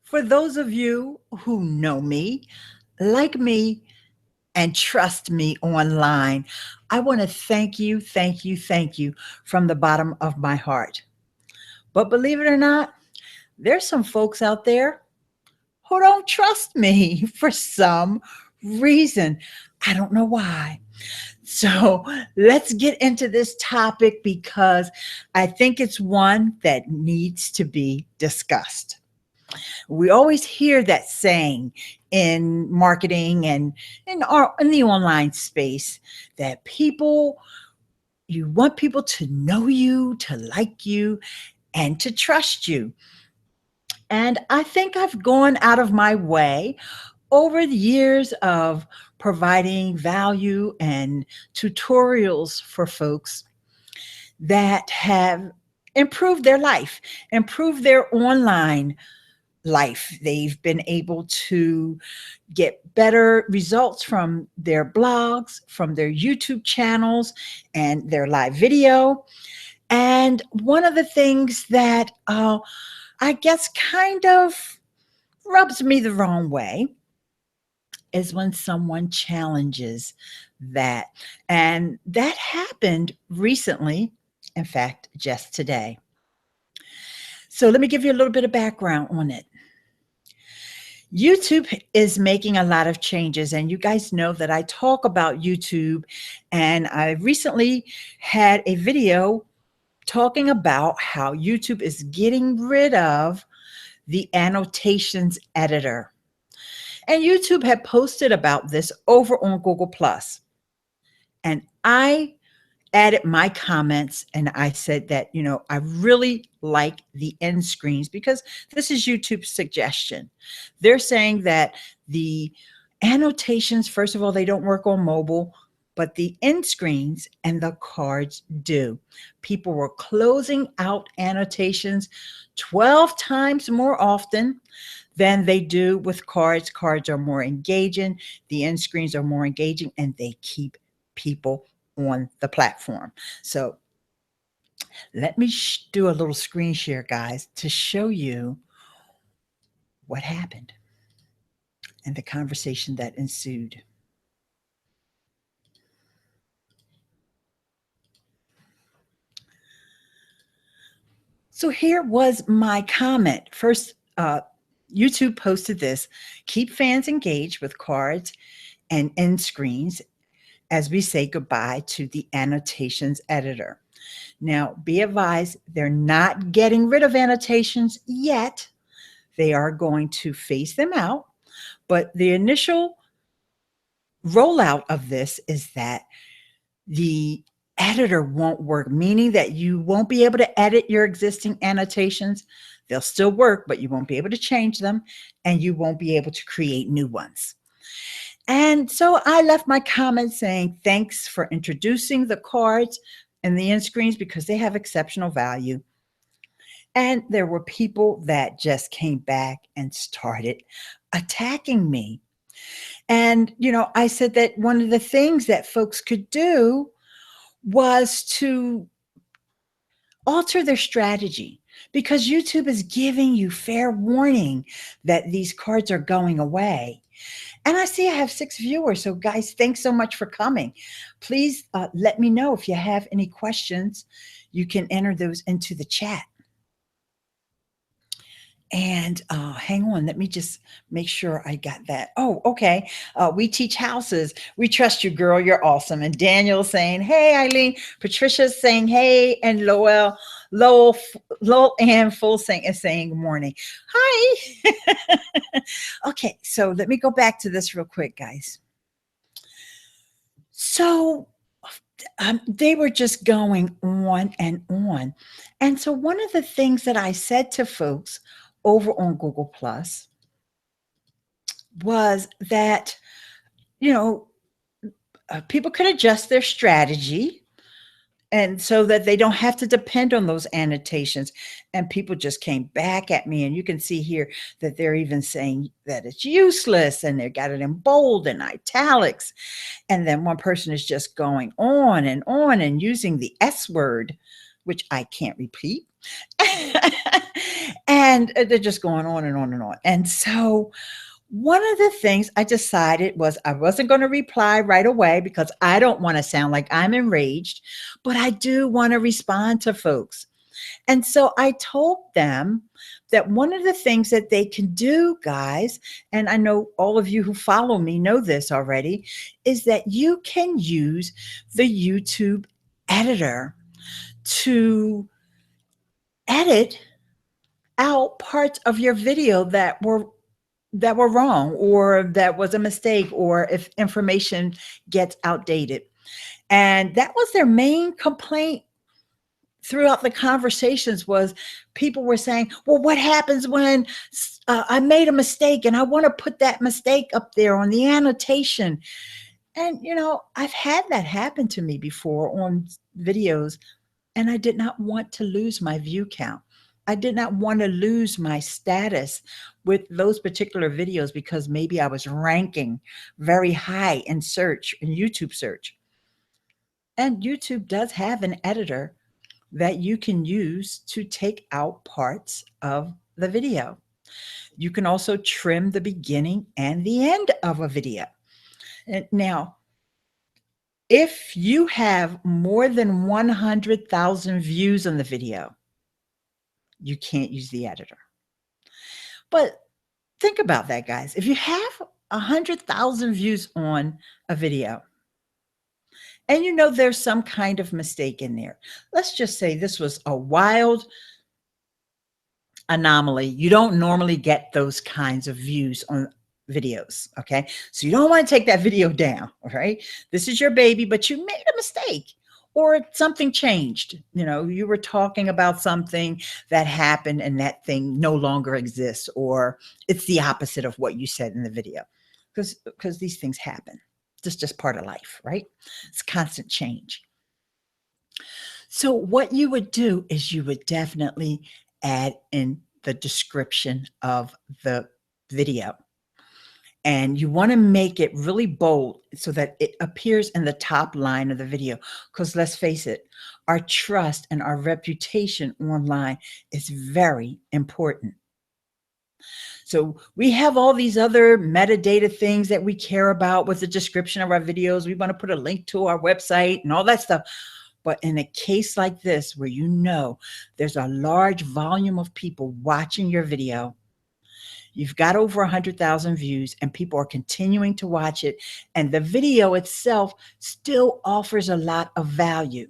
For those of you who know me, like me, and trust me online, I want to thank you, thank you, thank you from the bottom of my heart. But believe it or not, there's some folks out there who don't trust me for some reason. I don't know why. So let's get into this topic because I think it's one that needs to be discussed. We always hear that saying in marketing and in the online space that you want people to know you, to like you, and to trust you. And I think I've gone out of my way over the years of providing value and tutorials for folks that have improved their life, improved their online life. They've been able to get better results from their blogs, from their YouTube channels, and their live video. And one of the things that I guess kind of rubs me the wrong way is when someone challenges that. And that happened recently, in fact, just today. So let me give you a little bit of background on it. YouTube is making a lot of changes, and you guys know that I talk about YouTube, and I recently had a video talking about how YouTube is getting rid of the annotations editor. And YouTube had posted about this over on Google Plus. And I added my comments and I said that, I really like the end screens because this is YouTube's suggestion. They're saying that the annotations, first of all, they don't work on mobile, but the end screens and the cards do. People were closing out annotations 12 times more often than they do with cards. Cards are more engaging, the end screens are more engaging, and they keep people on the platform. So let me do a little screen share, guys, to show you what happened and the conversation that ensued. So here was my comment. First, YouTube posted this: keep fans engaged with cards and end screens as we say goodbye to the annotations editor. Now, be advised, they're not getting rid of annotations yet. They are going to phase them out. But the initial rollout of this is that the editor won't work, meaning that you won't be able to edit your existing annotations. They'll still work, but you won't be able to change them, and you won't be able to create new ones. And so I left my comment saying, thanks for introducing the cards and the end screens because they have exceptional value. And there were people that just came back and started attacking me. And, I said that one of the things that folks could do was to alter their strategy because YouTube is giving you fair warning that these cards are going away. And I see I have 6 viewers. So guys, thanks so much for coming. Please let me know if you have any questions. You can enter those into the chat. And hang on, let me just make sure I got that. Oh, okay. We teach houses. We trust you, girl. You're awesome. And Daniel saying, hey, Ileane. Patricia's saying, hey. And Lowell and Full is saying good morning. Hi. Okay, so let me go back to this real quick, guys. So they were just going on and on. And so one of the things that I said to folks over on Google Plus was that, people could adjust their strategy and so that they don't have to depend on those annotations. And people just came back at me. And you can see here that they're even saying that it's useless, and they got it in bold and italics. And then one person is just going on and using the S word, which I can't repeat. And they're just going on and on and on. And so one of the things I decided was I wasn't going to reply right away because I don't want to sound like I'm enraged, but I do want to respond to folks. And so I told them that one of the things that they can do, guys, and I know all of you who follow me know this already, is that you can use the YouTube editor to edit out parts of your video that were wrong, or that was a mistake, or if information gets outdated. And that was their main complaint throughout the conversations, was people were saying, well, what happens when I made a mistake and I want to put that mistake up there on the annotation? And, I've had that happen to me before on videos, and I did not want to lose my view count. I did not want to lose my status with those particular videos because maybe I was ranking very high in search, in YouTube search. And YouTube does have an editor that you can use to take out parts of the video. You can also trim the beginning and the end of a video. And now, if you have more than 100,000 views on the video, you can't use the editor. But think about that, guys. If you have 100,000 views on a video, and there's some kind of mistake in there. Let's just say this was a wild anomaly. You don't normally get those kinds of views on videos, okay? So you don't want to take that video down, all right? This is your baby, but you made a mistake, or something changed. You were talking about something that happened and that thing no longer exists, or it's the opposite of what you said in the video, because these things happen. It's just part of life, right? It's constant change. So what you would do is you would definitely add in the description of the video. And you want to make it really bold so that it appears in the top line of the video. Because let's face it, our trust and our reputation online is very important. So we have all these other metadata things that we care about with the description of our videos. We want to put a link to our website and all that stuff. But in a case like this, where there's a large volume of people watching your video, you've got over 100,000 views and people are continuing to watch it, and the video itself still offers a lot of value.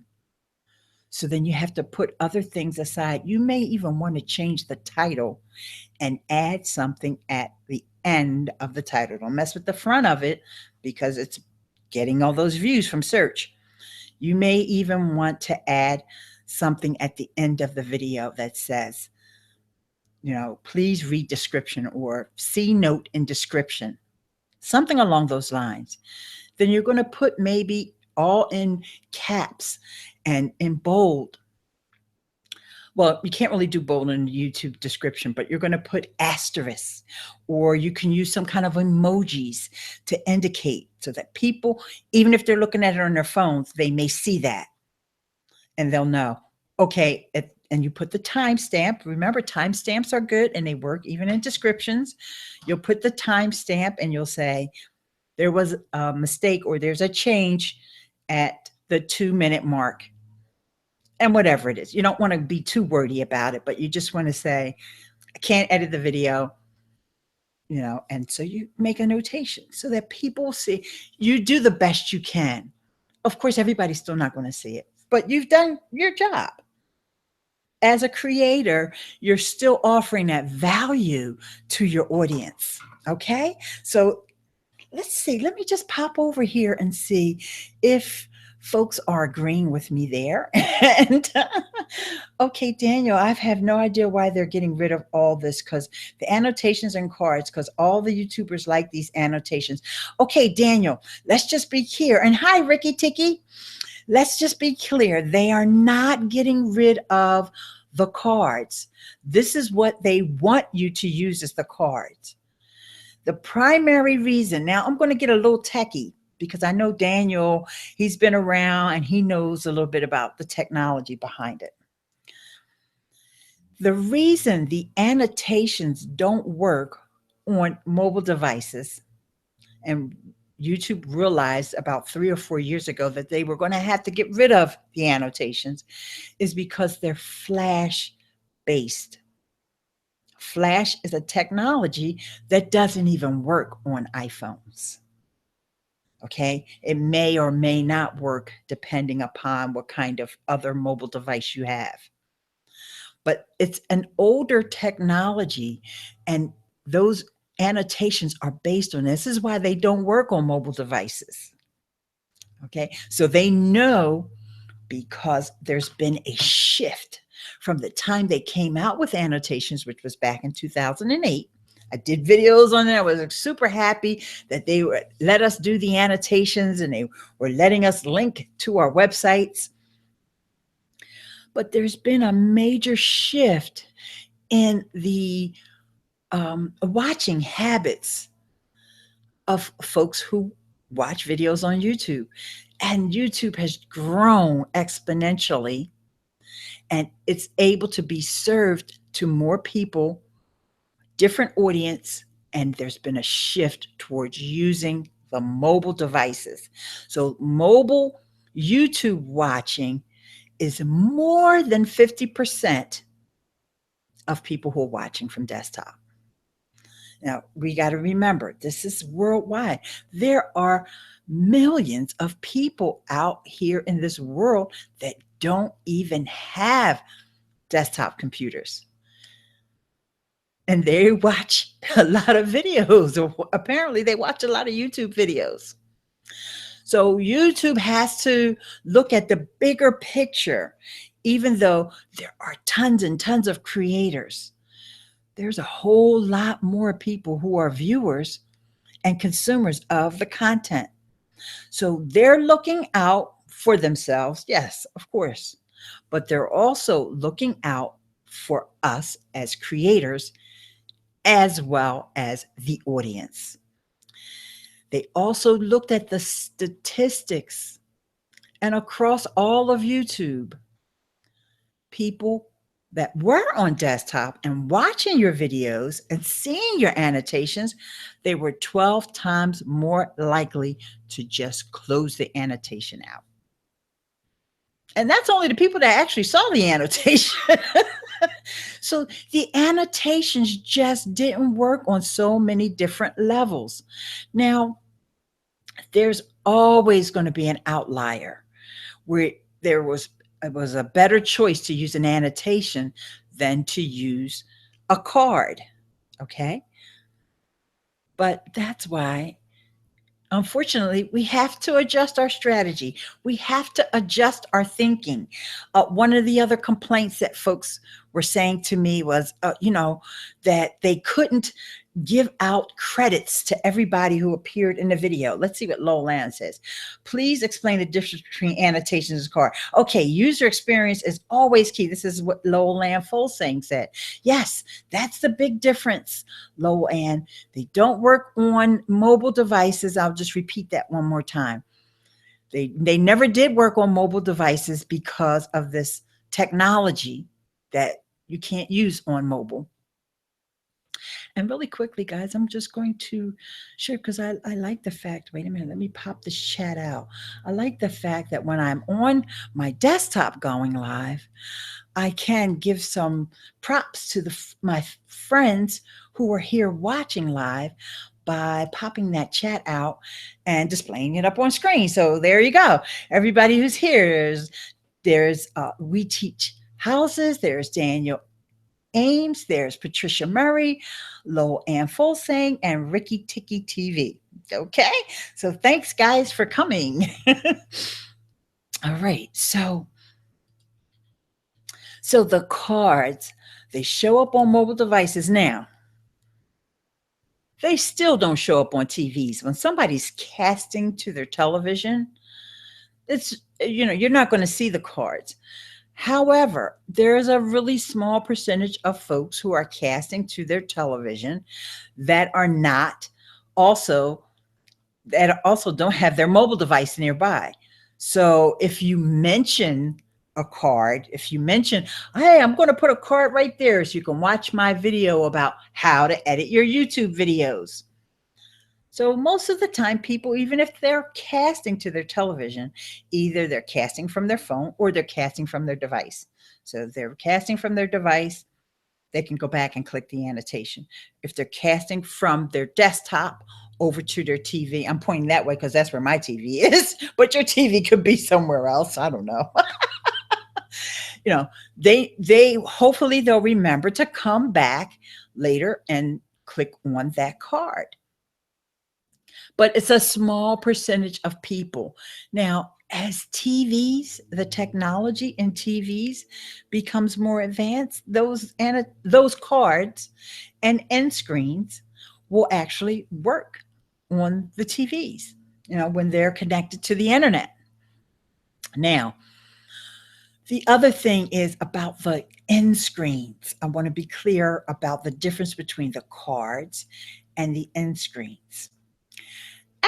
So then you have to put other things aside. You may even want to change the title and add something at the end of the title. Don't mess with the front of it because it's getting all those views from search. You may even want to add something at the end of the video that says, please read description, or see note in description, something along those lines. Then you're going to put maybe all in caps and in bold. Well, you can't really do bold in YouTube description, but you're going to put asterisks, or you can use some kind of emojis to indicate, so that people, even if they're looking at it on their phones, they may see that and they'll know, okay. And you put the timestamp. Remember, timestamps are good and they work even in descriptions. You'll put the timestamp and you'll say, there was a mistake, or there's a change at the 2-minute mark. And whatever it is, you don't want to be too wordy about it, but you just want to say, I can't edit the video, and so you make a notation so that people see. You do the best you can. Of course, everybody's still not going to see it, but you've done your job. As a creator, you're still offering that value to your audience, okay? So let's see. Let me just pop over here and see if folks are agreeing with me there. And okay, Daniel, I have no idea why they're getting rid of all this, because the annotations and cards, because all the YouTubers like these annotations. Okay, Daniel, let's just be clear. And hi, Ricky Ticky. Let's just be clear. They are not getting rid of the cards. This is what they want you to use as the cards. The primary reason, now I'm going to get a little techie, because I know Daniel, he's been around and he knows a little bit about the technology behind it. The reason the annotations don't work on mobile devices, and YouTube realized about 3 or 4 years ago that they were going to have to get rid of the annotations, is because they're flash based. Flash is a technology that doesn't even work on iPhones. Okay. It may or may not work depending upon what kind of other mobile device you have. But it's an older technology, and those annotations are based on this. This is why they don't work on mobile devices. Okay. So they know, because there's been a shift from the time they came out with annotations, which was back in 2008. I did videos on it. I was super happy that they let us do the annotations, and they were letting us link to our websites. But there's been a major shift in the watching habits of folks who watch videos on YouTube. And YouTube has grown exponentially, and it's able to be served to more people, different audience, and there's been a shift towards using the mobile devices. So mobile YouTube watching is more than 50% of people who are watching from desktop. Now, we got to remember, this is worldwide. There are millions of people out here in this world that don't even have desktop computers. And they watch a lot of videos, or apparently they watch a lot of YouTube videos. So YouTube has to look at the bigger picture. Even though there are tons and tons of creators, there's a whole lot more people who are viewers and consumers of the content. So they're looking out for themselves, yes, of course, but they're also looking out for us as creators, as well as the audience. They also looked at the statistics, and across all of YouTube, people that were on desktop and watching your videos and seeing your annotations, they were 12 times more likely to just close the annotation out. And that's only the people that actually saw the annotation. So the annotations just didn't work on so many different levels. Now, there's always going to be an outlier where it was a better choice to use an annotation than to use a card. Okay. But that's why, unfortunately, we have to adjust our strategy. We have to adjust our thinking. One of the other complaints that folks were saying to me was, that they couldn't give out credits to everybody who appeared in the video. Let's see what Ileane says. Please explain the difference between annotations and card. Okay, user experience is always key. This is what Ileane Folsing said. Yes, that's the big difference, Ileane. They don't work on mobile devices. I'll just repeat that one more time. They never did work on mobile devices because of this technology that you can't use on mobile. And really quickly, guys, I'm just going to share, because I like the fact, wait a minute, let me pop this chat out. I like the fact that when I'm on my desktop going live, I can give some props to my friends who are here watching live by popping that chat out and displaying it up on screen. So there you go. Everybody who's here, there's We Teach Houses, there's Daniel Ames, there's Patricia Murray, Ileane Folsing, and Ricky Ticky TV. Okay, so thanks guys for coming. All right, so the cards, they show up on mobile devices now. They still don't show up on TVs. When somebody's casting to their television, it's, you're not going to see the cards. However, there's a really small percentage of folks who are casting to their television that also don't have their mobile device nearby. So if you mention a card. If you mention, hey, I'm going to put a card right there so you can watch my video about how to edit your YouTube videos. So most of the time, people, even if they're casting to their television, either they're casting from their phone or they're casting from their device. So if they're casting from their device, they can go back and click the annotation. If they're casting from their desktop over to their TV, I'm pointing that way because that's where my TV is, but your TV could be somewhere else. I don't know. They hopefully they'll remember to come back later and click on that card. But it's a small percentage of people. Now, as TVs, the technology in TVs becomes more advanced, those cards and end screens will actually work on the TVs, when they're connected to the internet. Now, the other thing is about the end screens. I want to be clear about the difference between the cards and the end screens.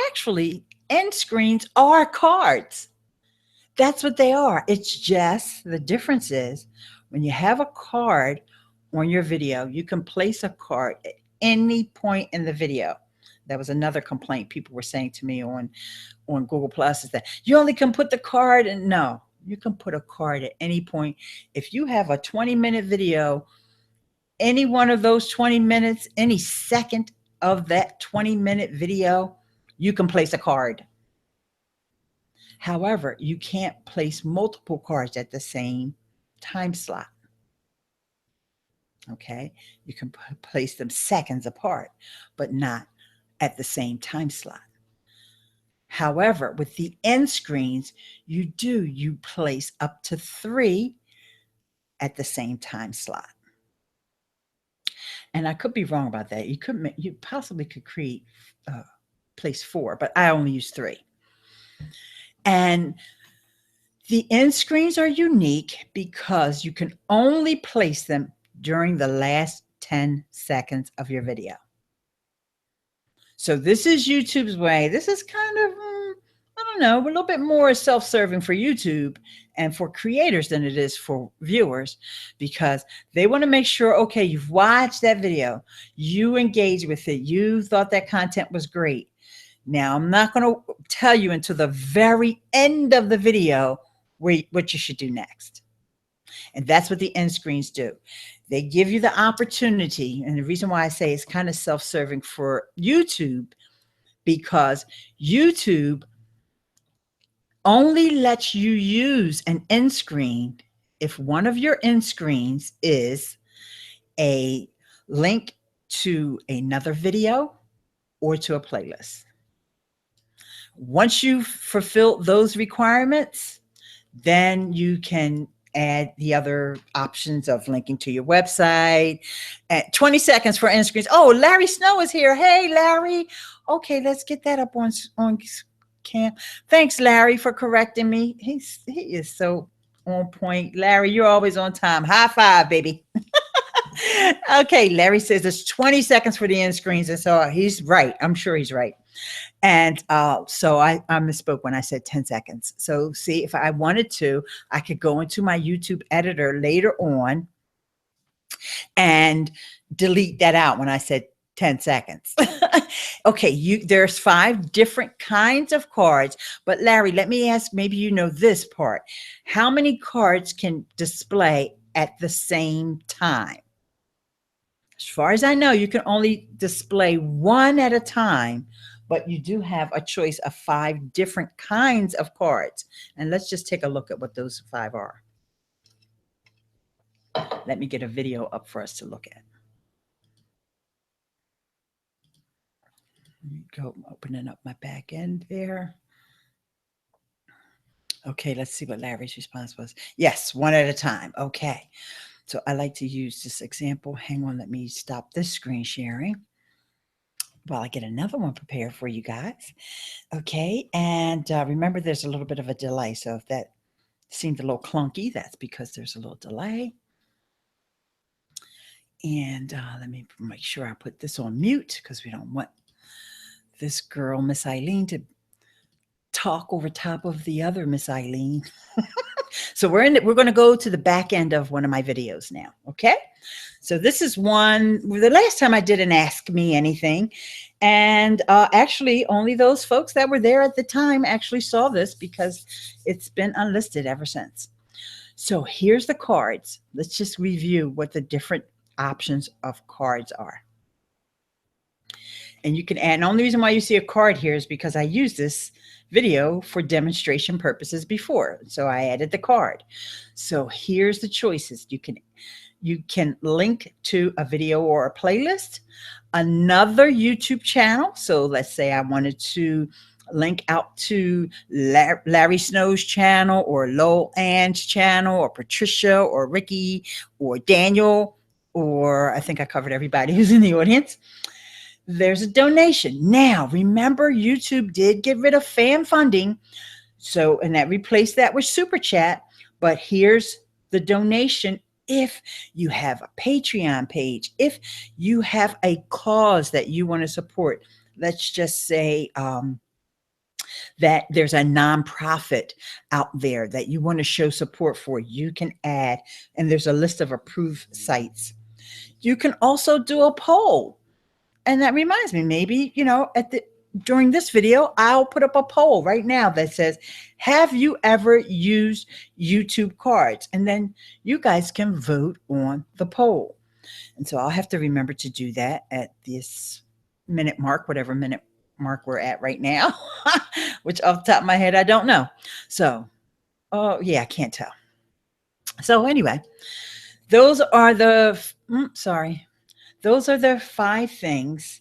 Actually, end screens are cards. That's what they are. It's just the difference is when you have a card on your video, you can place a card at any point in the video. That was another complaint people were saying to me on Google Plus, is that you only can put the card in. No, you can put a card at any point. If you have a 20-minute video, any one of those 20 minutes, any second of that 20-minute video, you can place a card. However, you can't place multiple cards at the same time slot. Okay? You can place them seconds apart, but not at the same time slot. However, with the end screens, you place up to 3 at the same time slot. And I could be wrong about that. You possibly could place 4, but I only use 3. And the end screens are unique because you can only place them during the last 10 seconds of your video. So this is YouTube's way. This is kind of, I don't know, a little bit more self-serving for YouTube and for creators than it is for viewers, because they want to make sure, okay, you've watched that video, you engage with it, you thought that content was great. Now, I'm not going to tell you until the very end of the video what you should do next. And that's what the end screens do. They give you the opportunity, and the reason why I say it's kind of self-serving for YouTube, because YouTube only lets you use an end screen if one of your end screens is a link to another video or to a playlist. Once you've fulfilled those requirements, then you can add the other options of linking to your website. At 20 seconds for end screens. Oh, Larry Snow is here. Hey, Larry. Okay, let's get that up on cam. Thanks, Larry, for correcting me. He is so on point. Larry, you're always on time. High five, baby. Okay, Larry says it's 20 seconds for the end screens, and so he's right. I'm sure he's right. And so I misspoke when I said 10 seconds. So see, if I wanted to, I could go into my YouTube editor later on and delete that out when I said 10 seconds. Okay, there's 5 different kinds of cards. But Larry, let me ask, maybe you know this part. How many cards can display at the same time? As far as I know, you can only display 1 at a time, but you do have a choice of 5 different kinds of cards. And let's just take a look at what those 5 are. Let me get a video up for us to look at. Let me go opening up my back end there. Okay, let's see what Larry's response was. Yes, 1 at a time. Okay. So I like to use this example. Hang on, let me stop this screen sharing while I get another one prepared for you guys. Okay, and remember there's a little bit of a delay. So if that seemed a little clunky, that's because there's a little delay. And let me make sure I put this on mute because we don't want this girl, Miss Ileane, to talk over top of the other Miss Ileane. So we're going to go to the back end of one of my videos now. Okay. So this is one, the last time I did an Ask Me Anything. And actually only those folks that were there at the time actually saw this, because it's been unlisted ever since. So here's the cards. Let's just review what the different options of cards are. And you can add, and the only reason why you see a card here is because I used this video for demonstration purposes before. So I added the card. So here's the choices. You can link to a video or a playlist, another YouTube channel. So let's say I wanted to link out to Larry Snow's channel, or Lowell Ann's channel, or Patricia, or Ricky, or Daniel, or I think I covered everybody who's in the audience. There's a donation. Now, remember, YouTube did get rid of fan funding. So, and that replaced that with Super Chat. But here's the donation. If you have a Patreon page, if you have a cause that you want to support, let's just say that there's a nonprofit out there that you want to show support for, you can add, and there's a list of approved sites. You can also do a poll. And that reminds me, maybe, during this video, I'll put up a poll right now that says, have you ever used YouTube cards? And then you guys can vote on the poll. And so I'll have to remember to do that at this minute mark, whatever minute mark we're at right now, which off the top of my head, I don't know. So, oh yeah, I can't tell. So anyway, those are the, those are the 5 things.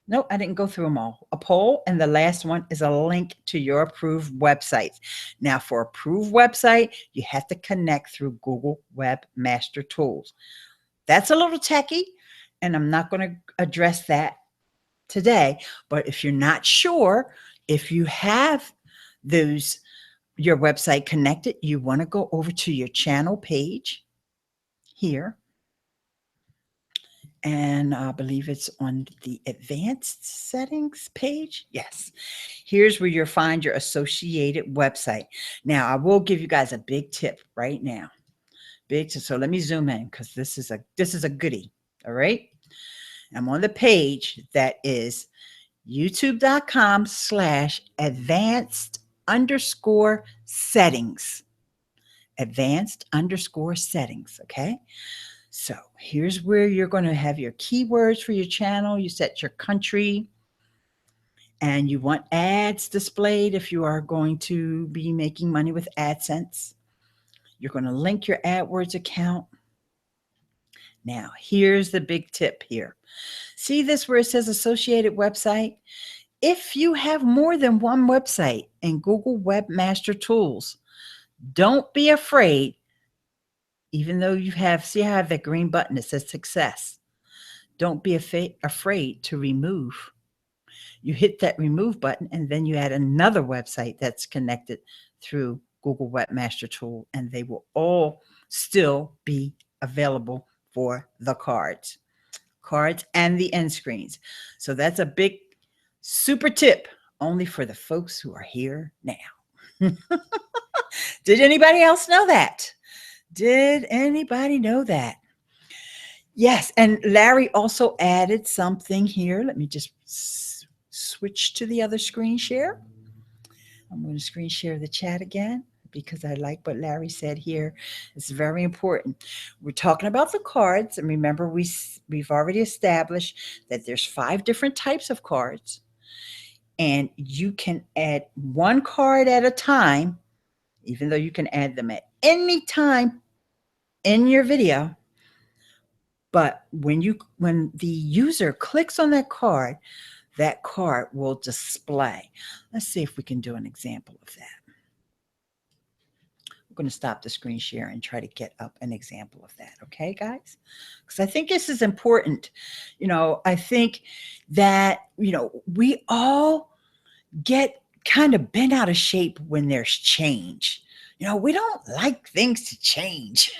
No, I didn't go through them all. A poll, and the last one is a link to your approved websites. Now, for approved website, you have to connect through Google Webmaster Tools. That's a little techy, and I'm not going to address that today. But if you're not sure, if you have your website connected, you want to go over to your channel page here. And I believe it's on the advanced settings page. Yes. Here's where you'll find your associated website. Now, I will give you guys a big tip right now. So let me zoom in, because this is a goodie. All right. I'm on the page that is youtube.com/advanced_settings. Advanced_settings. Okay. So here's where you're going to have your keywords for your channel. You set your country, and you want ads displayed if you are going to be making money with AdSense. You're going to link your AdWords account. Now, here's the big tip here. See this where it says associated website? If you have more than one website in Google Webmaster Tools, don't be afraid. Even though you have, see, I have that green button that says success. Don't be afraid to remove. You hit that remove button, and then you add another website that's connected through Google Webmaster Tool, and they will all still be available for the cards and the end screens. So that's a big super tip, only for the folks who are here now. Did anybody else know that? Did anybody know that? Yes, and Larry also added something here. Let me just switch to the other screen share. I'm going to screen share the chat again, because I like what Larry said here. It's very important. We're talking about the cards, and remember, we've already established that there's 5 different types of cards, and you can add 1 card at a time, even though you can add them at any time in your video. But when the user clicks on that card will display. Let's see if we can do an example of that. We're going to stop the screen share and try to get up an example of that. Okay, guys? Because I think this is important. I think that, we all get kind of bent out of shape when there's change. We don't like things to change.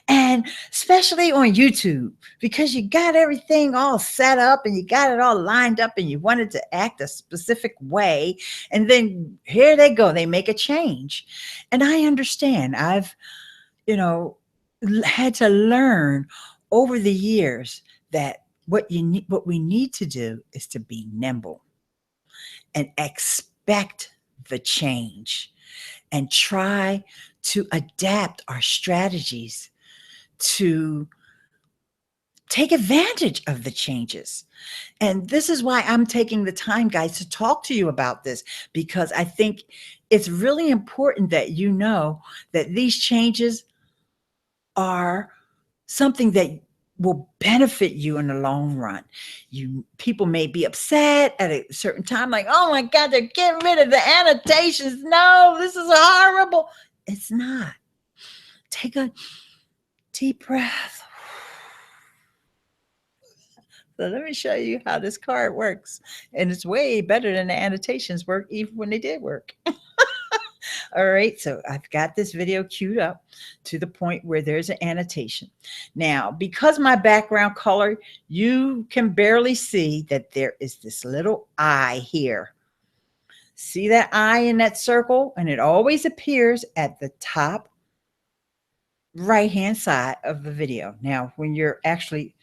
And especially on YouTube, because you got everything all set up and you got it all lined up and you wanted to act a specific way. And then here they go, they make a change. And I understand. I've, you know, had to learn over the years that what we need to do is to be nimble and expect the change and try to adapt our strategies to take advantage of the changes. And this is why I'm taking the time, guys, to talk to you about this, because I think it's really important that you know that these changes are something that will benefit you in the long run. People may be upset at a certain time, like, oh my God, they're getting rid of the annotations. No, this is horrible. It's not. Take a deep breath. So let me show you how this card works. And it's way better than the annotations work, even when they did work. All right, so I've got this video queued up to the point where there's an annotation. Now, because my background color, you can barely see that there is this little eye here. See that eye in that circle? And it always appears at the top right-hand side of the video. Now, when you're actually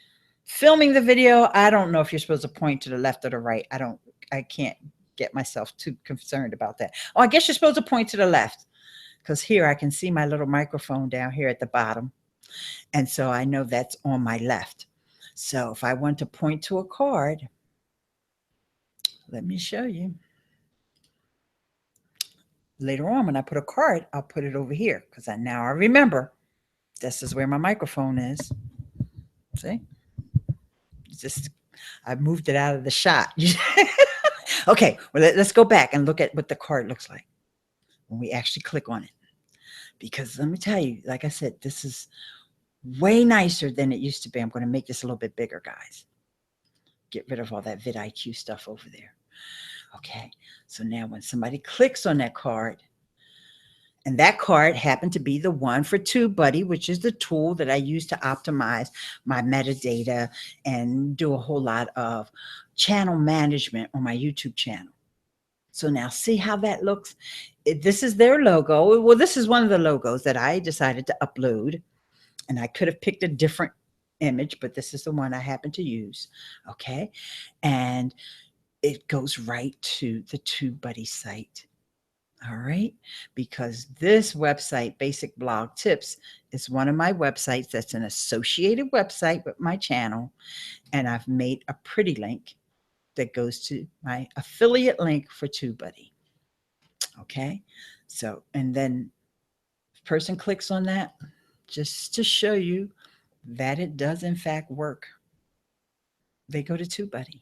filming the video, I don't know if you're supposed to point to the left or the right. I can't get myself too concerned about that. Oh, I guess you're supposed to point to the left, because here I can see my little microphone down here at the bottom. And so I know that's on my left. So if I want to point to a card, let me show you. Later on, when I put a card, I'll put it over here, because now I remember this is where my microphone is. See? Just I moved it out of the shot. Okay, well, let's go back and look at what the card looks like when we actually click on it. Because let me tell you, like I said, this is way nicer than it used to be. I'm going to make this a little bit bigger, guys. Get rid of all that vidIQ stuff over there. Okay, so now when somebody clicks on that card, and that card happened to be the one for TubeBuddy, which is the tool that I use to optimize my metadata and do a whole lot of channel management on my YouTube channel. So now see how that looks? This is their logo. Well, this is one of the logos that I decided to upload. And I could have picked a different image, but this is the one I happen to use. Okay. And it goes right to the TubeBuddy site. All right, because this website, Basic Blog Tips, is one of my websites that's an associated website with my channel. And I've made a pretty link that goes to my affiliate link for TubeBuddy. Okay, so, and then the person clicks on that just to show you that it does in fact work. They go to TubeBuddy.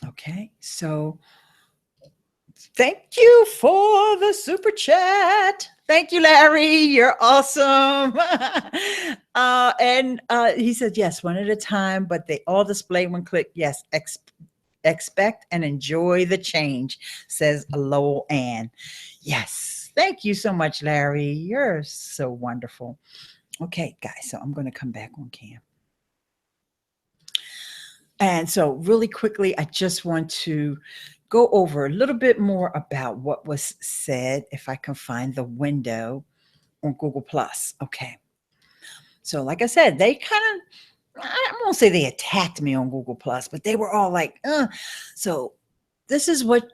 Okay, so thank you for the super chat. Thank you, Larry. You're awesome. And he said, yes, one at a time, but they all display one click. Yes, expect and enjoy the change, says Lowell Ann. Yes, thank you so much, Larry. You're so wonderful. Okay, guys, so I'm going to come back on cam. And so really quickly, I just want to go over a little bit more about what was said, if I can find the window on Google+. Okay. So like I said, they kind of, I won't say they attacked me on Google+, but they were all like, So this is what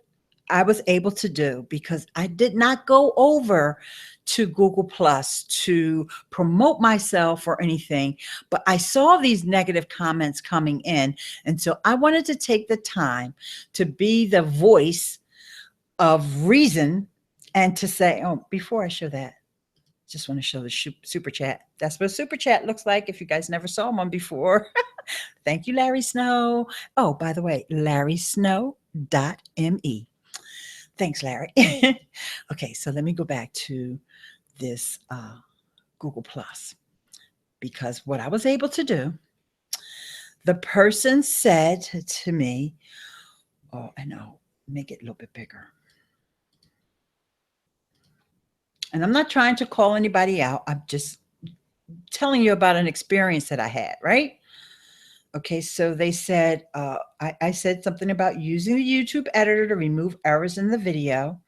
I was able to do, because I did not go over to Google+ to promote myself or anything, but I saw these negative comments coming in. And so I wanted to take the time to be the voice of reason and to say, oh, before I show that, just want to show the super chat. That's what a super chat looks like if you guys never saw one before. Thank you, Larry Snow. Oh, by the way, larrysnow.me. Thanks, Larry. Okay, so let me go back to this Google+, because what I was able to do, the person said to me, oh, and I'll make it a little bit bigger. And I'm not trying to call anybody out. I'm just telling you about an experience that I had, right? Okay, so they said, I said something about using the YouTube editor to remove errors in the video.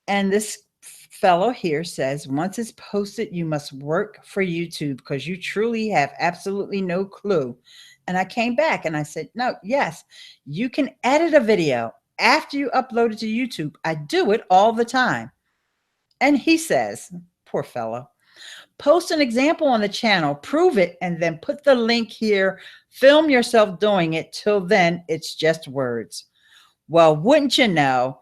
And this fellow here says, once it's posted, you must work for YouTube because you truly have absolutely no clue. And I came back and I said, no, yes, you can edit a video after you upload it to YouTube. I do it all the time. And he says, poor fellow, post an example on the channel, prove it, and then put the link here. Film yourself doing it. Till then, it's just words. Well, wouldn't you know,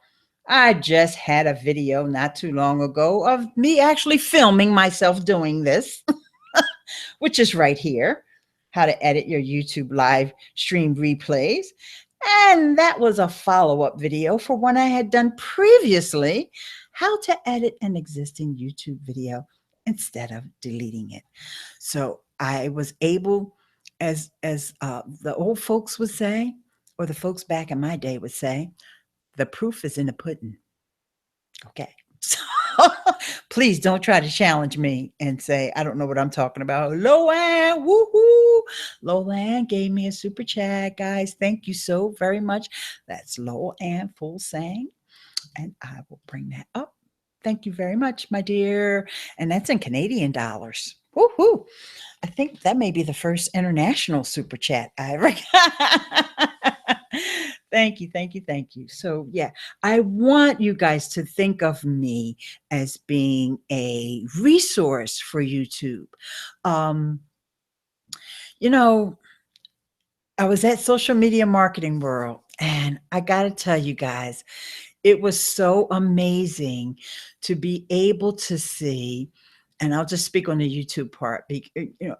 I just had a video not too long ago of me actually filming myself doing this, which is right here, how to edit your YouTube live stream replays. And that was a follow-up video for one I had done previously, how to edit an existing YouTube video instead of deleting it. So I was able, as the old folks would say, or the folks back in my day would say, the proof is in the pudding. Okay. So please don't try to challenge me and say, I don't know what I'm talking about. Loanne, woohoo. Loanne gave me a super chat, guys. Thank you so very much. That's Loanne Full Sang. And I will bring that up. Thank you very much, my dear. And that's in Canadian dollars. Woohoo. I think that may be the first international super chat I ever got. Thank you, thank you, thank you. So yeah, I want you guys to think of me as being a resource for YouTube. You know, I was at Social Media Marketing World, and I got to tell you guys, it was so amazing to be able to see, and I'll just speak on the YouTube part,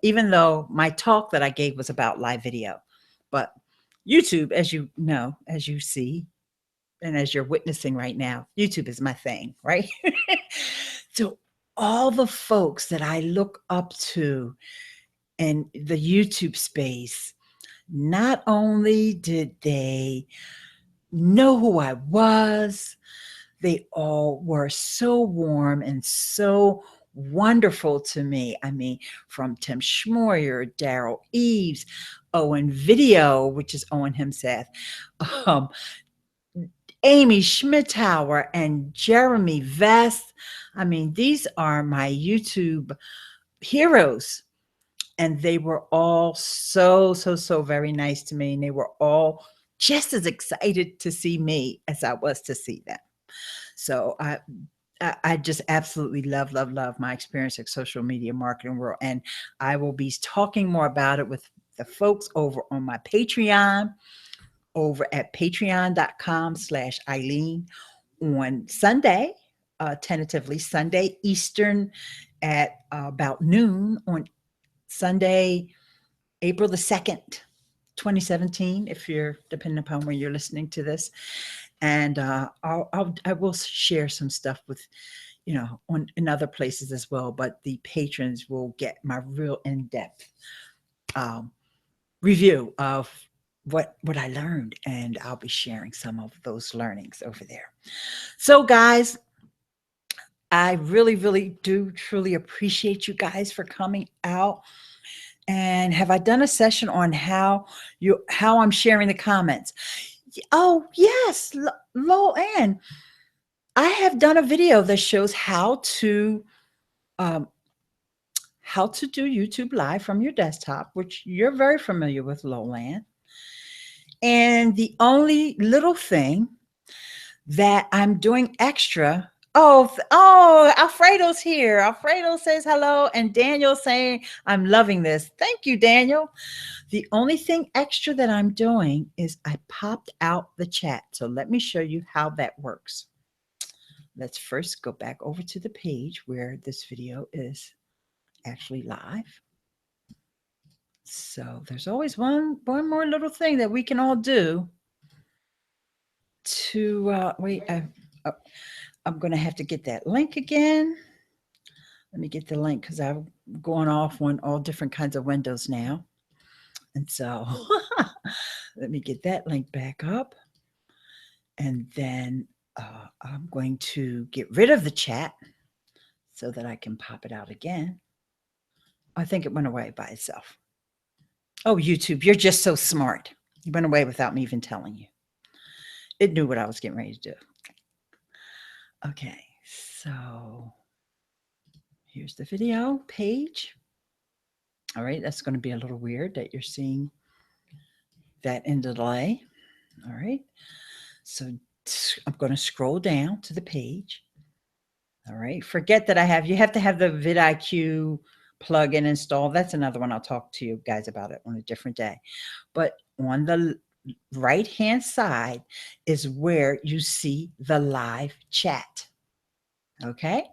even though my talk that I gave was about live video, but YouTube, as you know, as you see, and as you're witnessing right now, YouTube is my thing, right? So all the folks that I look up to in the YouTube space, not only did they know who I was, they all were so warm and so wonderful to me. I mean, from Tim Schmoyer, Daryl Eves, Owen Video, which is Owen himself, Amy Schmidtauer, and Jeremy Vest. I mean, these are my YouTube heroes. And they were all so very nice to me. And they were all just as excited to see me as I was to see them. So I just absolutely love my experience at Social Media Marketing World. And I will be talking more about it with the folks over on my Patreon, over at patreon.com/Ileane on Sunday, tentatively Sunday Eastern at about noon on Sunday, April the 2nd, 2017, if you're depending upon when you're listening to this. And I will share some stuff with, in other places as well, but the patrons will get my real in-depth review of what I learned, and I'll be sharing some of those learnings over there. So guys, I really do truly appreciate you guys for coming out. And have I done a session on how I'm sharing the comments? Oh yes, Loanne, I have done a video that shows how to do YouTube Live from your desktop, which you're very familiar with, Loanne. And the only little thing that I'm doing extra. Oh, Alfredo's here. Alfredo says hello, and Daniel saying, I'm loving this. Thank you, Daniel. The only thing extra that I'm doing is I popped out the chat. So let me show you how that works. Let's first go back over to the page where this video is actually live. So there's always one more little thing that we can all do to wait. I'm going to have to get that link again. Let me get the link because I'm going off on all different kinds of windows now. And so let me get that link back up. And then I'm going to get rid of the chat. so that I can pop it out again. I think it went away by itself. Oh, YouTube, you're just so smart. It went away without me even telling you. It knew what I was getting ready to do. Okay, so here's the video page. All right, that's going to be a little weird that you're seeing that in delay. All right, so I'm going to scroll down to the page. All right, forget that you have to have the vidIQ plugin installed. That's another one. I'll talk to you guys about it on a different day. But on the right-hand side is where you see the live chat. Okay.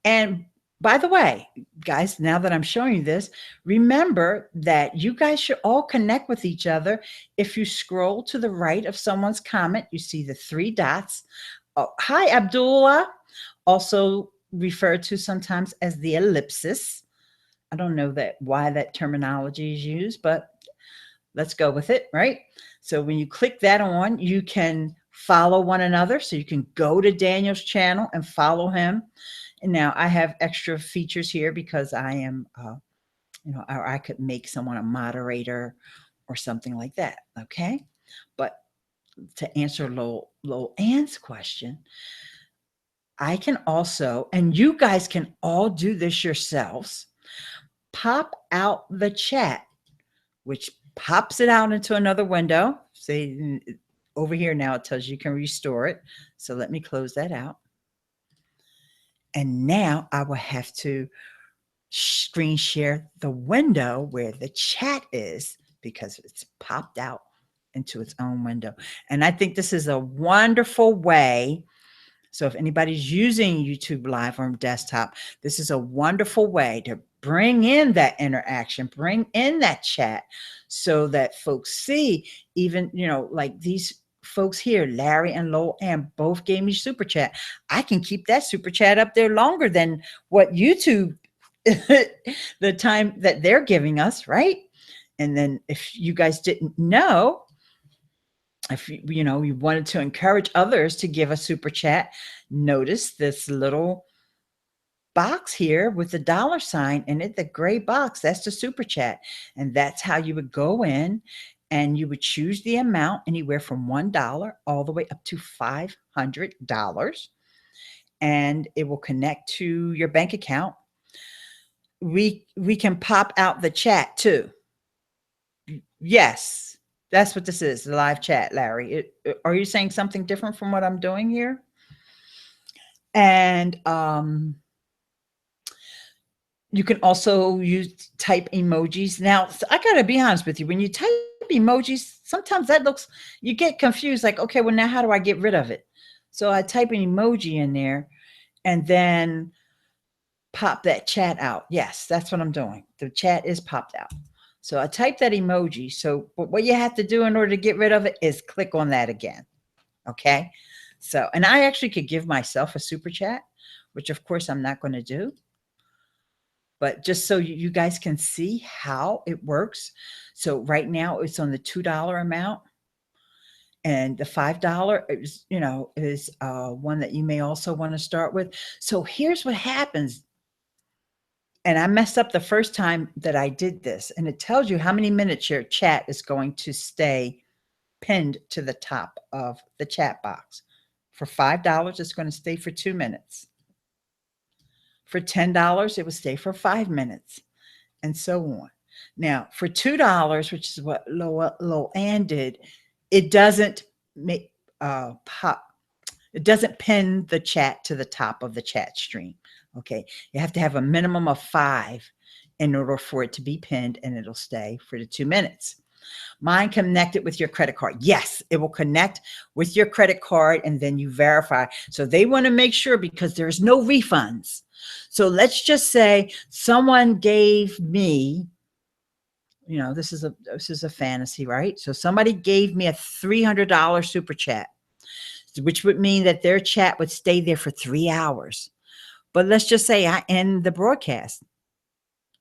And by the way, guys, now that I'm showing you this, remember that you guys should all connect with each other. If you scroll to the right of someone's comment, you see the 3 dots. Oh, hi, Abdullah, also referred to sometimes as the ellipsis. I don't know why that terminology is used, but let's go with it, right? So when you click that on, you can follow one another. So you can go to Daniel's channel and follow him. And now I have extra features here because I am, or I could make someone a moderator or something like that. Okay. But to answer Lil Ann's question, I can also, and you guys can all do this yourselves, pop out the chat, which pops it out into another window. See, over here now it tells you can restore it. So let me close that out. And now I will have to screen share the window where the chat is because it's popped out into its own window. And I think this is a wonderful way. So if anybody's using YouTube Live on desktop, this is a wonderful way to bring in that interaction, bring in that chat so that folks see, even, like these folks here, Larry and Lowell, and both gave me super chat. I can keep that super chat up there longer than what YouTube, the time that they're giving us, right? And then if you guys didn't know, if you wanted to encourage others to give a super chat, notice this little box here with the $ in it, the gray box, that's the super chat. And that's how you would go in and you would choose the amount anywhere from $1 all the way up to $500. And it will connect to your bank account. We can pop out the chat too. Yes, that's what this is, the live chat, Larry. Are you saying something different from what I'm doing here? And you can also type emojis. Now, I got to be honest with you. When you type emojis, sometimes you get confused. Like, okay, well, now how do I get rid of it? So I type an emoji in there and then pop that chat out. Yes, that's what I'm doing. The chat is popped out. So I type that emoji. So but what you have to do in order to get rid of it is click on that again. Okay. So, and I actually could give myself a super chat, which of course I'm not going to do. But just so you guys can see how it works. So right now it's on the $2 amount. And the $5 is one that you may also want to start with. So here's what happens. And I messed up the first time that I did this. And it tells you how many minutes your chat is going to stay pinned to the top of the chat box. For $5, it's going to stay for 2 minutes. For $10, it will stay for 5 minutes, and so on. Now, for $2, which is what Ileane did, it doesn't make it doesn't pin the chat to the top of the chat stream. Okay, you have to have a minimum of 5 in order for it to be pinned, and it'll stay for the 2 minutes. Mine connected with your credit card. Yes, it will connect with your credit card, and then you verify. So they want to make sure, because there's no refunds. So let's just say someone gave me, this is a fantasy, right? So somebody gave me a $300 super chat, which would mean that their chat would stay there for 3 hours. But let's just say I end the broadcast.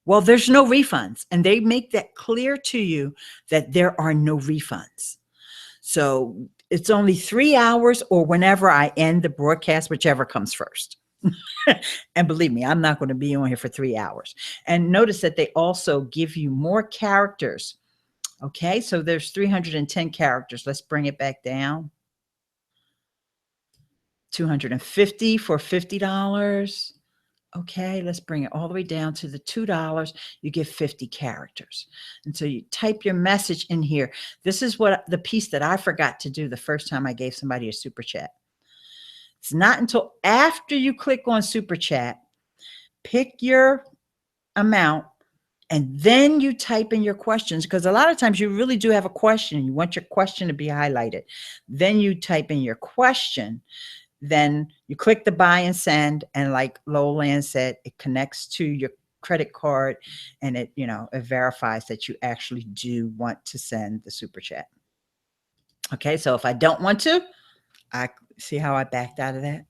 Well, there's no refunds, and they make that clear to you that there are no refunds. So it's only 3 hours or whenever I end the broadcast, whichever comes first. And believe me, I'm not going to be on here for 3 hours. And notice that they also give you more characters. Okay, so there's 310 characters. Let's bring it back down. 250 for $50. Okay, let's bring it all the way down to the $2. You get 50 characters. And so you type your message in here. This is what the piece that I forgot to do the first time I gave somebody a super chat. It's not until after you click on super chat, pick your amount, and then you type in your questions, because a lot of times you really do have a question. You want your question to be highlighted. Then you type in your question. Then you click the buy and send, and like Ileane said, it connects to your credit card, and it verifies that you actually do want to send the super chat. Okay, so if I don't want to, I see how I backed out of that.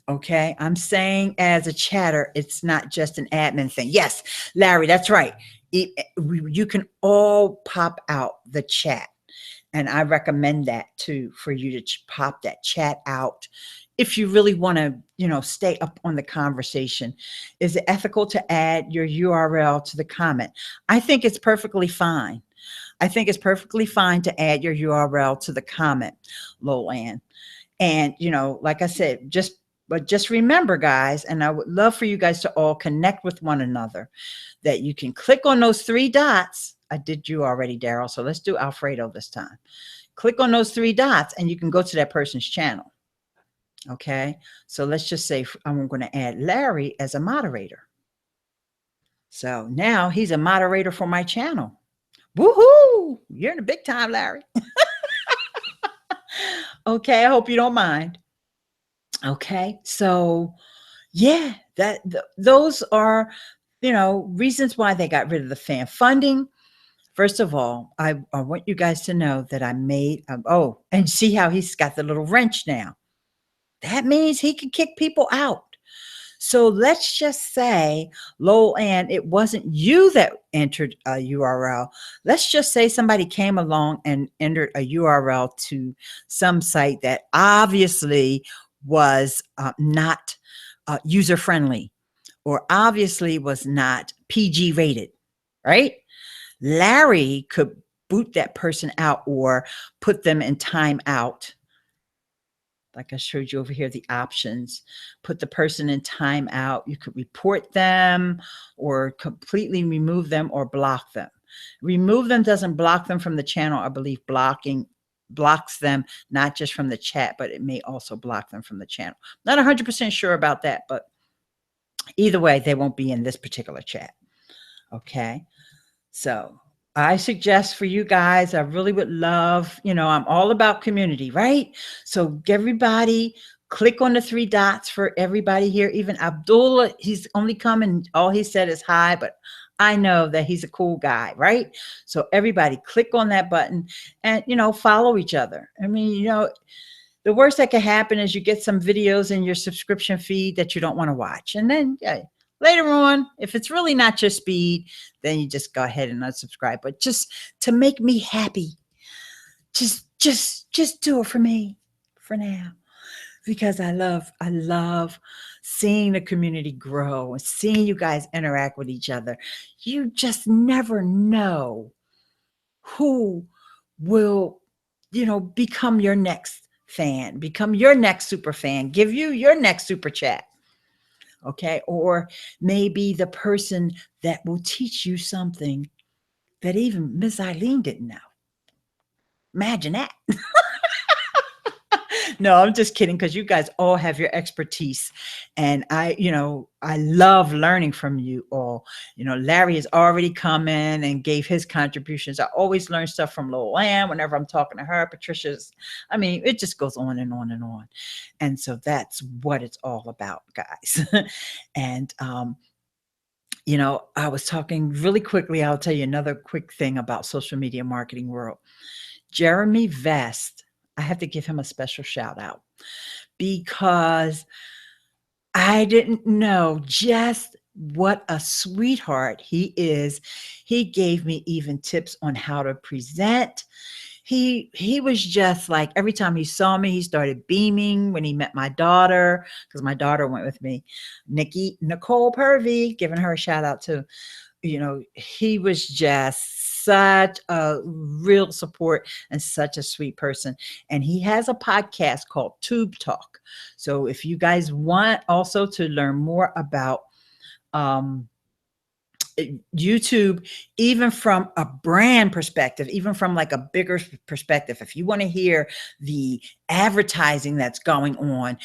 Okay, I'm saying as a chatter, it's not just an admin thing. Yes, Larry, that's right. You can all pop out the chat. And I recommend that too, for you to pop that chat out if you really want to, stay up on the conversation. Is it ethical to add your URL to the comment? I think it's perfectly fine. I think it's perfectly fine to add your URL to the comment, Ileane. And, like I said, just remember, guys, and I would love for you guys to all connect with one another, that you can click on those 3 dots. I did you already, Daryl. So let's do Alfredo this time. Click on those 3 dots and you can go to that person's channel. Okay. So let's just say I'm going to add Larry as a moderator. So now he's a moderator for my channel. Woohoo! You're in the big time, Larry. Okay. I hope you don't mind. Okay. So yeah, those are, reasons why they got rid of the fan funding. First of all, I want you guys to know that I made, and see how he's got the little wrench now. That means he can kick people out. So let's just say, Ileane, it wasn't you that entered a URL. Let's just say somebody came along and entered a URL to some site that obviously was not user-friendly, or obviously was not PG rated, right? Larry could boot that person out or put them in timeout. Like I showed you over here, the options, put the person in timeout. You could report them or completely remove them or block them. Remove them doesn't block them from the channel. I believe blocking blocks them, not just from the chat, but it may also block them from the channel. Not 100% sure about that, but either way, they won't be in this particular chat. Okay. So I suggest for you guys, I really would love, I'm all about community, right? So everybody click on the 3 dots for everybody here. Even Abdullah, he's only coming, all he said is hi, but I know that he's a cool guy, right? So everybody click on that button and, follow each other. I mean, the worst that can happen is you get some videos in your subscription feed that you don't want to watch. And then later on, if it's really not your speed, then you just go ahead and unsubscribe. But just to make me happy, just do it for me for now, because I love seeing the community grow and seeing you guys interact with each other. You just never know who will, become your next fan, become your next super fan, give you your next super chat. Okay. Or maybe the person that will teach you something that even Miss Ileane didn't know. Imagine that. No, I'm just kidding, because you guys all have your expertise. And I love learning from you all. Larry has already come in and gave his contributions. I always learn stuff from Ileane whenever I'm talking to her. Patricia's, it just goes on and on and on. And so that's what it's all about, guys. And, I was talking really quickly. I'll tell you another quick thing about social media marketing world. Jeremy Vest, I have to give him a special shout out, because I didn't know just what a sweetheart he is. He gave me even tips on how to present. he was just like, every time he saw me, he started beaming. When he met my daughter, because my daughter went with me, Nicole Purvey, giving her a shout out too. He was just such a real support and such a sweet person. And he has a podcast called Tube Talk. So if you guys want also to learn more about um, YouTube, even from a brand perspective, even from like a bigger perspective, if you want to hear the advertising that's going on,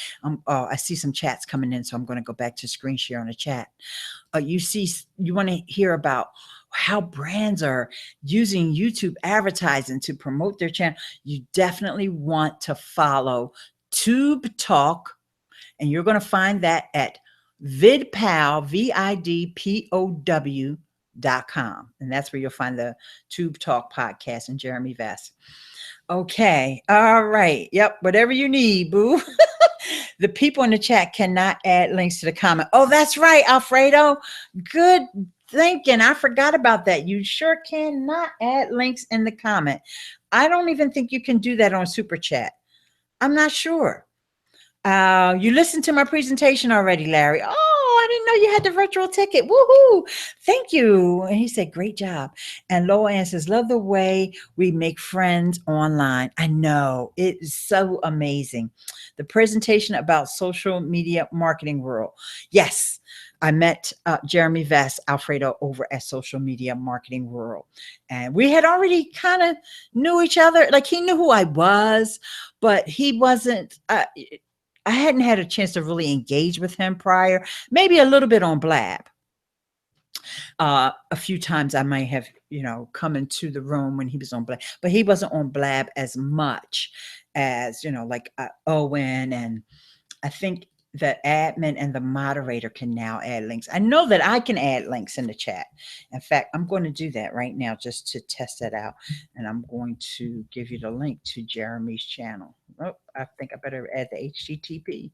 I see some chats coming in, so I'm going to go back to screen share on the chat. You want to hear about how brands are using YouTube advertising to promote their channel. You definitely want to follow Tube Talk, and you're going to find that at VidPow, VIDPOW.com. And that's where you'll find the Tube Talk podcast and Jeremy Vest. Okay. All right. Yep. Whatever you need, boo. The people in the chat cannot add links to the comment. Oh, that's right, Alfredo. Good thinking. I forgot about that. You sure cannot add links in the comment. I don't even think you can do that on Super Chat. I'm not sure. You listened to my presentation already, Larry. Oh, I didn't know you had the virtual ticket. Woohoo. Thank you. And he said, great job. And Loa Ann says, love the way we make friends online. I know. It is so amazing. The presentation about social media marketing world. Yes. I met Jeremy Vest, Alfredo, over at Social Media Marketing World. And we had already kind of knew each other. Like, he knew who I was, but he wasn't, I hadn't had a chance to really engage with him prior, maybe a little bit on Blab. A few times I might have, come into the room when he was on Blab, but he wasn't on Blab as much as, like Owen. And I think the admin and the moderator can now add links. I know that I can add links in the chat. In fact, I'm going to do that right now just to test that out. And I'm going to give you the link to Jeremy's channel. Oh, I think I better add the HTTP.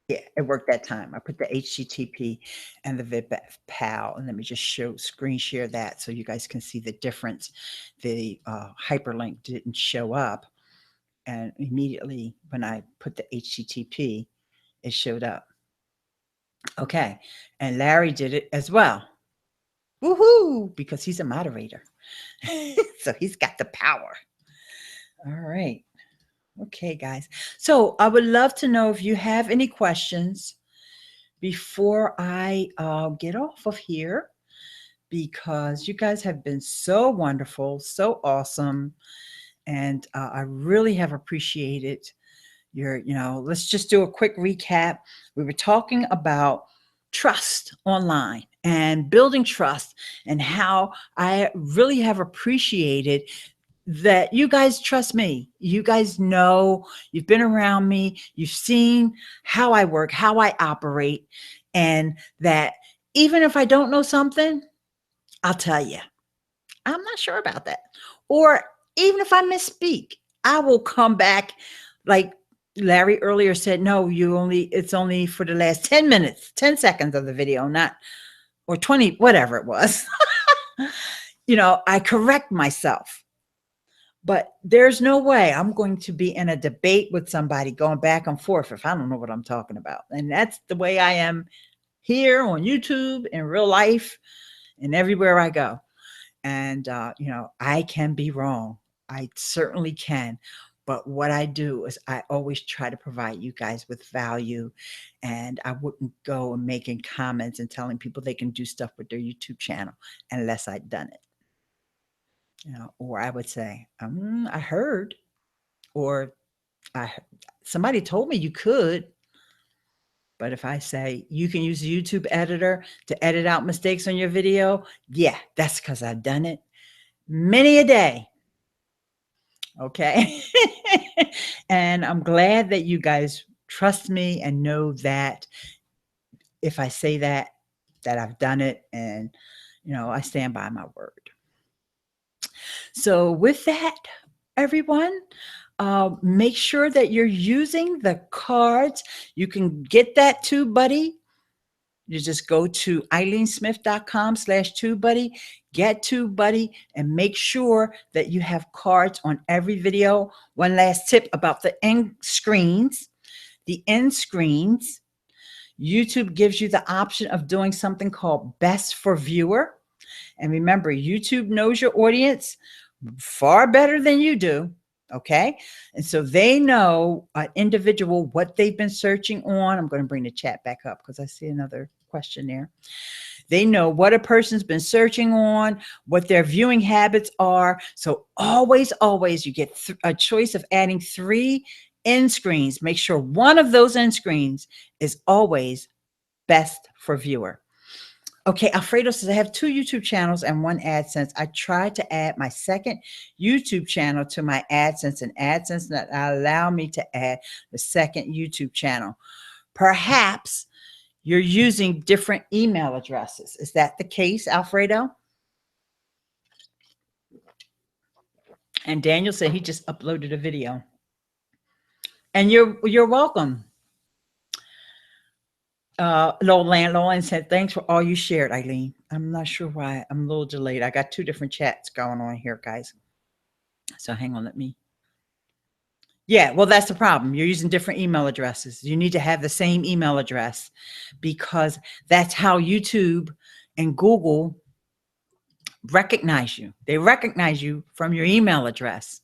Yeah, it worked that time. I put the HTTP and the VidPal, and let me just screen share that so you guys can see the difference. The hyperlink didn't show up. And immediately when I put the HTTP, it showed up. Okay. And Larry did it as well. Woohoo! Because he's a moderator. So he's got the power. All right. Okay, guys. So I would love to know if you have any questions before I get off of here, because you guys have been so wonderful, so awesome. And I really have appreciated let's just do a quick recap. We were talking about trust online and building trust, and how I really have appreciated that you guys trust me. You guys know, you've been around me, you've seen how I work, how I operate, and that even if I don't know something, I'll tell you, I'm not sure about that. Or even if I misspeak, I will come back. Like Larry earlier said, no, it's only for the last 10 minutes, 10 seconds of the video, or 20, whatever it was. I correct myself. But there's no way I'm going to be in a debate with somebody going back and forth if I don't know what I'm talking about. And that's the way I am here on YouTube, in real life, and everywhere I go. And, I can be wrong. I certainly can. But what I do is I always try to provide you guys with value. And I wouldn't go and making comments and telling people they can do stuff with their YouTube channel unless I'd done it. Or I would say, I heard, or somebody told me you could. But if I say you can use the YouTube editor to edit out mistakes on your video, yeah, that's because I've done it many a day. Okay. And I'm glad that you guys trust me and know that if I say that I've done it, and, I stand by my word. So with that, everyone, make sure that you're using the cards. You can get that too, buddy. You just go to ileanesmith.com/TubeBuddy, get TubeBuddy, and make sure that you have cards on every video. One last tip about the end screens. The end screens, YouTube gives you the option of doing something called best for viewer. And remember, YouTube knows your audience far better than you do. Okay. And so they know an individual what they've been searching on. I'm going to bring the chat back up because I see another question there. They know what a person's been searching on, what their viewing habits are. So always, always you get a choice of adding 3 end screens. Make sure one of those end screens is always best for viewer. Okay, Alfredo says, I have 2 YouTube channels and 1 AdSense. I tried to add my second YouTube channel to my AdSense, and AdSense not allow me to add the second YouTube channel. Perhaps you're using different email addresses. Is that the case, Alfredo? And Daniel said he just uploaded a video. And you're welcome. Lolan said, thanks for all you shared, Ileane. I'm not sure why. I'm a little delayed. I got 2 different chats going on here, guys. So hang on, yeah, well, that's the problem. You're using different email addresses. You need to have the same email address because that's how YouTube and Google recognize you. They recognize you from your email address.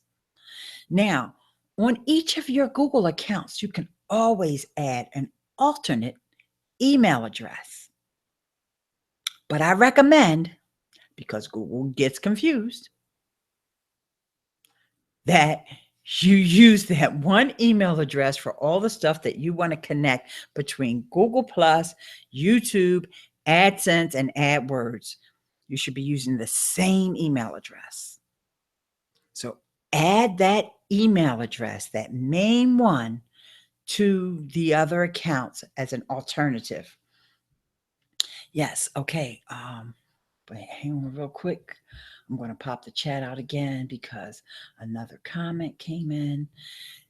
Now, on each of your Google accounts, you can always add an alternate email address. But I recommend, because Google gets confused, that you use that one email address for all the stuff that you want to connect between Google+, YouTube, AdSense, and AdWords. You should be using the same email address. So add that email address, that main one, to the other accounts as an alternative. Yes, okay. But hang on real quick. I'm going to pop the chat out again because another comment came in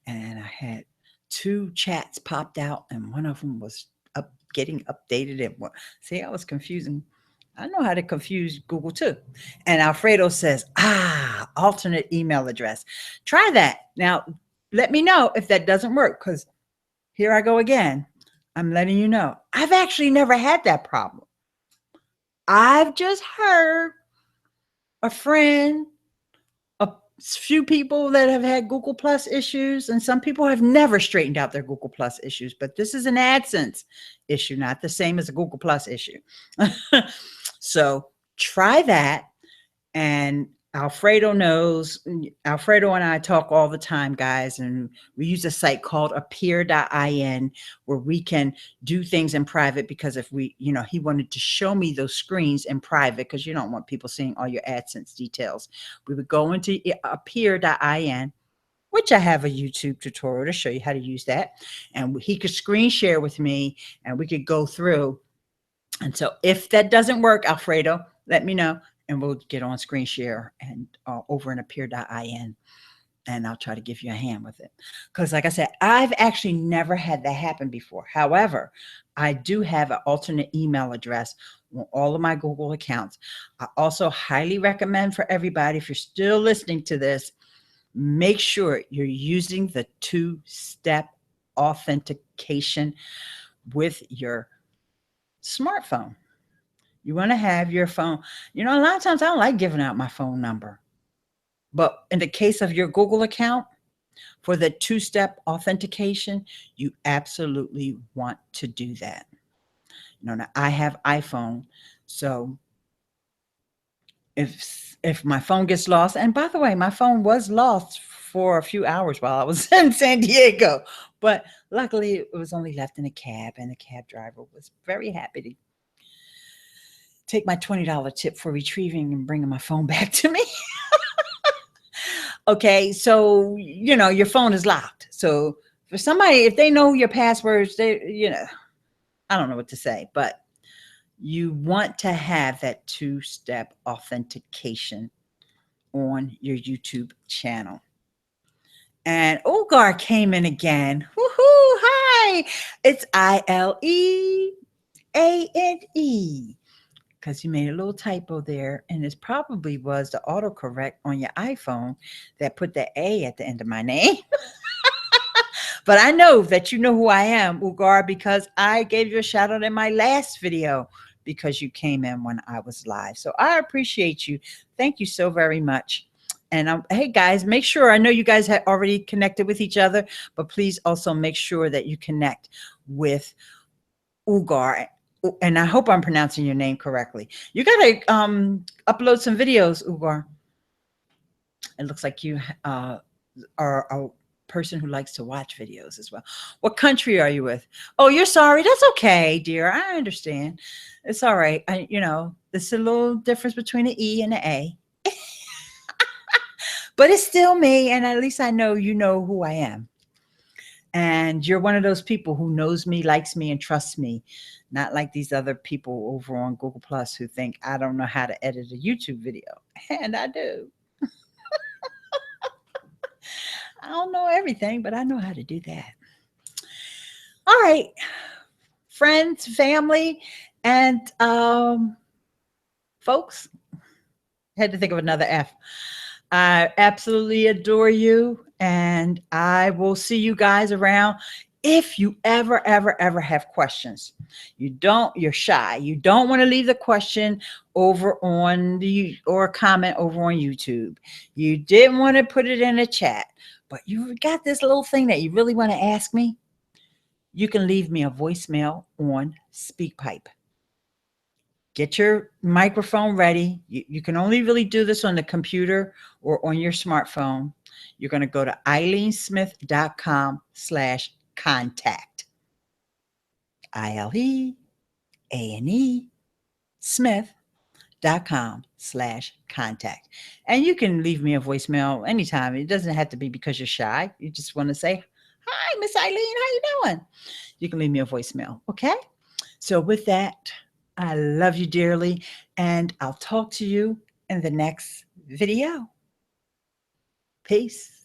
and I had 2 chats popped out and one of them was getting updated. And see, I was confusing. I know how to confuse Google too. And Alfredo says, alternate email address. Try that. Now, let me know if that doesn't work because here I go again. I'm letting you know. I've actually never had that problem. I've just heard a friend, a few people that have had Google Plus issues, and some people have never straightened out their Google Plus issues, but this is an AdSense issue, not the same as a Google Plus issue. So try that. And Alfredo knows. Alfredo and I talk all the time, guys, and we use a site called appear.in where we can do things in private because if we, he wanted to show me those screens in private because you don't want people seeing all your AdSense details. We would go into appear.in, which I have a YouTube tutorial to show you how to use that. And he could screen share with me and we could go through. And so if that doesn't work, Alfredo, let me know. And we'll get on screen share and over in appear.in. And I'll try to give you a hand with it. Because like I said, I've actually never had that happen before. However, I do have an alternate email address on all of my Google accounts. I also highly recommend for everybody, if you're still listening to this, make sure you're using the 2-step authentication with your smartphone. You want to have your phone. A lot of times I don't like giving out my phone number. But in the case of your Google account, for the 2-step authentication, you absolutely want to do that. Now I have iPhone. So if my phone gets lost, and by the way, my phone was lost for a few hours while I was in San Diego. But luckily, it was only left in a cab, and the cab driver was very happy to take my $20 tip for retrieving and bringing my phone back to me. Okay, so, your phone is locked. So for somebody, if they know your passwords, I don't know what to say, but you want to have that 2-step authentication on your YouTube channel. And Ogar came in again. Woohoo! Hi, it's Ileane. A-N-E. Because you made a little typo there, and it probably was the autocorrect on your iPhone that put the A at the end of my name. But I know that you know who I am, Ugar, because I gave you a shout out in my last video because you came in when I was live. So I appreciate you. Thank you so very much. And hey, guys, make sure, I know you guys had already connected with each other, but please also make sure that you connect with Ugar. And I hope I'm pronouncing your name correctly. You got to upload some videos, Ugar. It looks like you are a person who likes to watch videos as well. What country are you with? Oh, you're sorry. That's okay, dear. I understand. It's all right. There's a little difference between an E and an A. But it's still me, and at least I know you know who I am. And you're one of those people who knows me, likes me, and trusts me. Not like these other people over on Google Plus who think I don't know how to edit a YouTube video. And I do. I don't know everything, but I know how to do that. All right, friends, family, and folks, I had to think of another F. I absolutely adore you, and I will see you guys around. If you ever have questions, you're shy, you don't want to leave the question over on or a comment over on YouTube. You didn't want to put it in a chat, but you got this little thing that you really want to ask me. You can leave me a voicemail on SpeakPipe. Get your microphone ready. You can only really do this on the computer or on your smartphone. You're going to go to ileanesmith.com/contact. ILEANE Smith.com/contact. And you can leave me a voicemail anytime. It doesn't have to be because you're shy. You just want to say, hi, Miss Ileane, how you doing? You can leave me a voicemail. Okay. So with that, I love you dearly, and I'll talk to you in the next video. Peace.